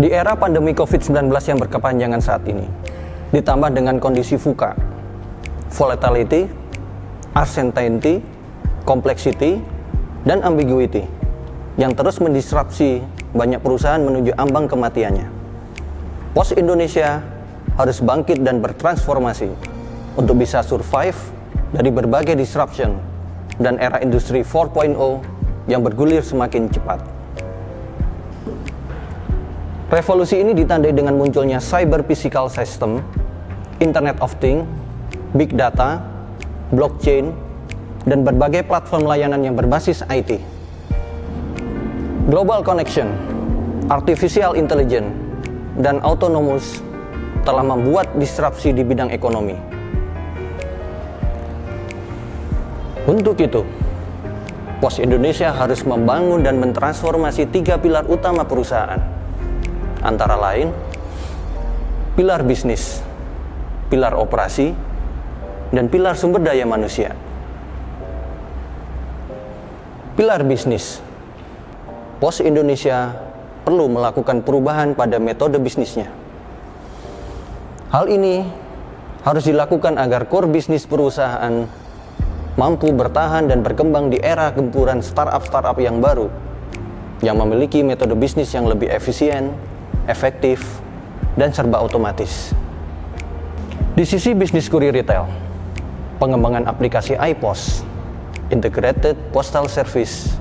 Di era pandemi COVID-19 yang berkepanjangan saat ini, ditambah dengan kondisi VUCA, volatility, uncertainty, complexity, dan ambiguity yang terus mendisrupsi banyak perusahaan menuju ambang kematiannya. Pos Indonesia harus bangkit dan bertransformasi untuk bisa survive dari berbagai disruption dan era industri 4.0 yang bergulir semakin cepat. Revolusi ini ditandai dengan munculnya cyber physical system, Internet of Things, Big Data, blockchain, dan berbagai platform layanan yang berbasis IT. Global connection, artificial intelligence, dan autonomous telah membuat disrupsi di bidang ekonomi. Untuk itu, Pos Indonesia harus membangun dan mentransformasi 3 pilar utama perusahaan, antara lain pilar bisnis, pilar operasi, dan pilar sumber daya manusia. Pilar bisnis, Pos Indonesia perlu melakukan perubahan pada metode bisnisnya. Hal ini harus dilakukan agar core bisnis perusahaan mampu bertahan dan berkembang di era gempuran startup yang baru, yang memiliki metode bisnis yang lebih efisien, efektif, dan serba otomatis. Di sisi bisnis kurir retail, pengembangan aplikasi iPos, Integrated Postal Service,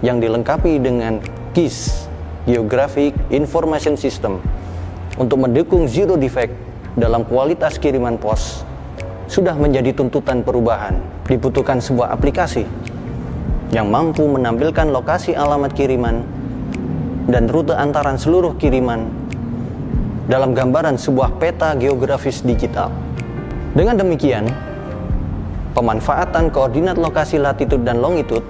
yang dilengkapi dengan GIS, Geographic Information System, untuk mendukung zero defect dalam kualitas kiriman pos, sudah menjadi tuntutan perubahan. Dibutuhkan sebuah aplikasi yang mampu menampilkan lokasi alamat kiriman dan rute antaran seluruh kiriman dalam gambaran sebuah peta geografis digital. Dengan demikian, pemanfaatan koordinat lokasi latitude dan longitude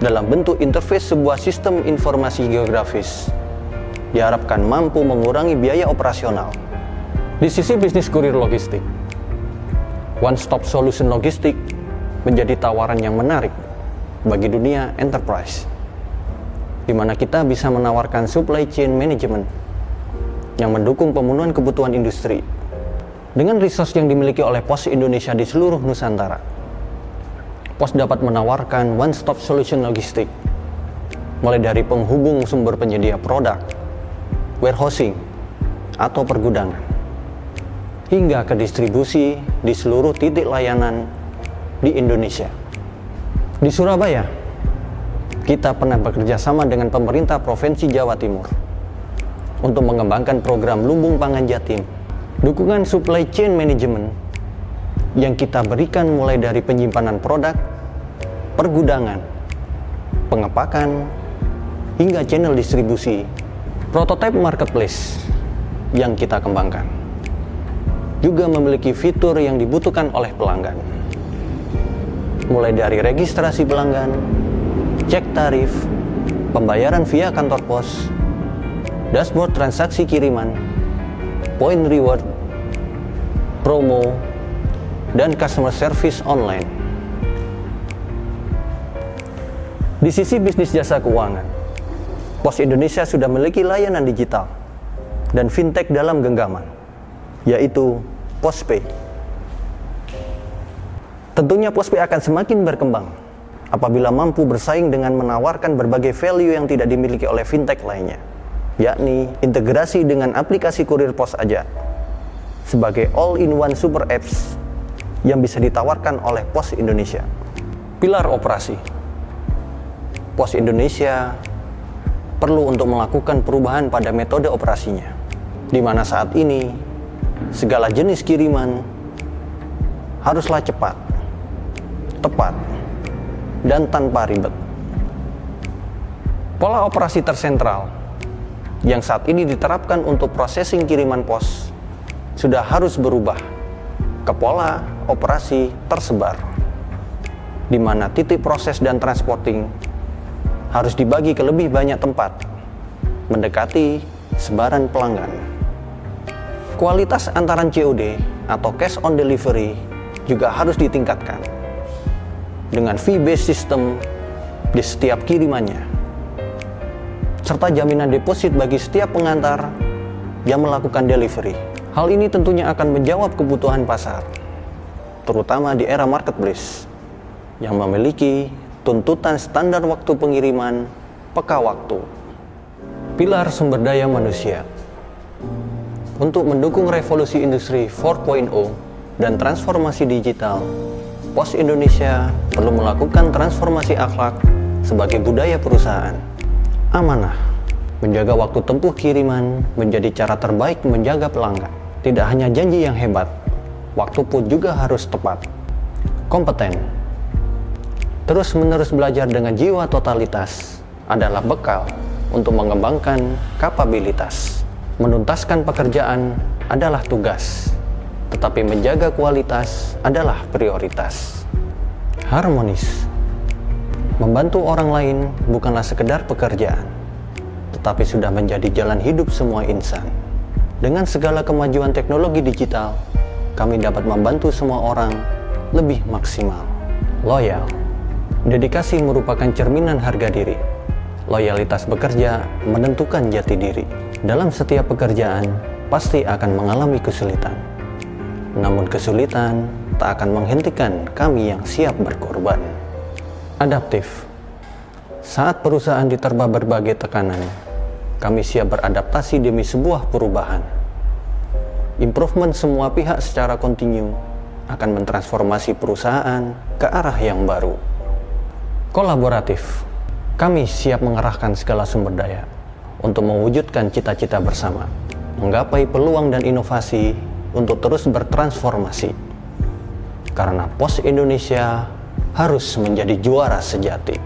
dalam bentuk interface sebuah sistem informasi geografis diharapkan mampu mengurangi biaya operasional. Di sisi bisnis kurir logistik, one-stop solution logistik menjadi tawaran yang menarik bagi dunia enterprise, di mana kita bisa menawarkan supply chain management yang mendukung pemenuhan kebutuhan industri. Dengan resource yang dimiliki oleh Pos Indonesia di seluruh Nusantara, Pos dapat menawarkan one-stop solution logistik, mulai dari penghubung sumber penyedia produk, warehousing, atau pergudangan, hingga ke distribusi di seluruh titik layanan di Indonesia. Di Surabaya, kita pernah bekerja sama dengan pemerintah Provinsi Jawa Timur untuk mengembangkan program Lumbung Pangan Jatim. Dukungan supply chain management yang kita berikan mulai dari penyimpanan produk, pergudangan, pengepakan, hingga channel distribusi. Prototype marketplace yang kita kembangkan juga memiliki fitur yang dibutuhkan oleh pelanggan, mulai dari registrasi pelanggan, cek tarif, pembayaran via kantor pos, dashboard transaksi kiriman, point reward, promo, dan customer service online. Di sisi bisnis jasa keuangan, Pos Indonesia sudah memiliki layanan digital dan fintech dalam genggaman, yaitu Postpay. Tentunya Postpay akan semakin berkembang apabila mampu bersaing dengan menawarkan berbagai value yang tidak dimiliki oleh fintech lainnya, yakni integrasi dengan aplikasi kurir pos aja sebagai all-in-one super apps yang bisa ditawarkan oleh Pos Indonesia. Pilar operasi, Pos Indonesia perlu untuk melakukan perubahan pada metode operasinya, di mana saat ini segala jenis kiriman haruslah cepat, tepat, dan tanpa ribet. Pola operasi tersentral yang saat ini diterapkan untuk processing kiriman pos sudah harus berubah ke pola operasi tersebar, di mana titik proses dan transporting harus dibagi ke lebih banyak tempat, mendekati sebaran pelanggan. Kualitas antaran COD atau cash on delivery juga harus ditingkatkan dengan fee-based system di setiap kirimannya, serta jaminan deposit bagi setiap pengantar yang melakukan delivery. Hal ini tentunya akan menjawab kebutuhan pasar, terutama di era marketplace yang memiliki tuntutan standar waktu pengiriman peka waktu. Pilar sumber daya manusia. Untuk mendukung revolusi industri 4.0 dan transformasi digital, Pos Indonesia perlu melakukan transformasi akhlak sebagai budaya perusahaan. Amanah, menjaga waktu tempuh kiriman menjadi cara terbaik menjaga pelanggan. Tidak hanya janji yang hebat, waktu pun juga harus tepat. Kompeten, terus-menerus belajar dengan jiwa totalitas adalah bekal untuk mengembangkan kapabilitas. Menuntaskan pekerjaan adalah tugas, tetapi menjaga kualitas adalah prioritas. Harmonis, membantu orang lain bukanlah sekedar pekerjaan, tetapi sudah menjadi jalan hidup semua insan. Dengan segala kemajuan teknologi digital, kami dapat membantu semua orang lebih maksimal. Loyal, dedikasi merupakan cerminan harga diri. Loyalitas bekerja menentukan jati diri. Dalam setiap pekerjaan, pasti akan mengalami kesulitan. Namun kesulitan tak akan menghentikan kami yang siap berkorban. Adaptif, saat perusahaan diterpa berbagai tekanan, kami siap beradaptasi demi sebuah perubahan. Improvement semua pihak secara kontinu akan mentransformasi perusahaan ke arah yang baru. Kolaboratif, kami siap mengerahkan segala sumber daya untuk mewujudkan cita-cita bersama, menggapai peluang dan inovasi untuk terus bertransformasi. Karena Pos Indonesia harus menjadi juara sejati.